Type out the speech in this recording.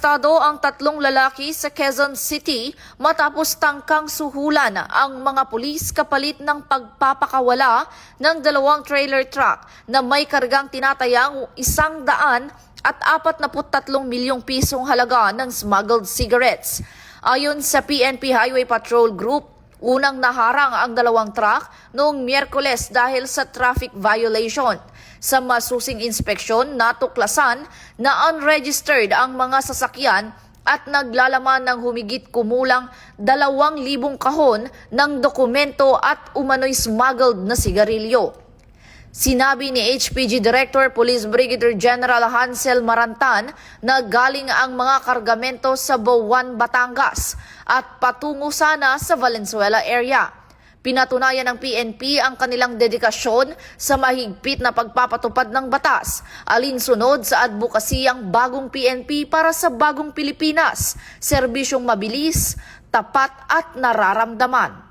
Arestado ang 3 lalaki sa Quezon City matapos tangkang suhulan ang mga pulis kapalit ng pagpapakawala ng 2 trailer truck na may kargang tinatayang 143 milyong pisong halaga ng smuggled cigarettes. Ayon sa PNP Highway Patrol Group, unang naharang ang 2 truck noong Miyerkules dahil sa traffic violation. Sa masusing inspeksyon, natuklasan na unregistered ang mga sasakyan at naglalaman ng humigit kumulang 2,000 kahon ng dokumento at umano'y smuggled na sigarilyo. Sinabi ni HPG Director Police Brigadier General Hansel Marantan na galing ang mga kargamento sa Buwan, Batangas at patungo sana sa Valenzuela area. Pinatunayan ng PNP ang kanilang dedikasyon sa mahigpit na pagpapatupad ng batas, alinsunod sa adbukasiyang bagong PNP para sa bagong Pilipinas, serbisyong mabilis, tapat at nararamdaman.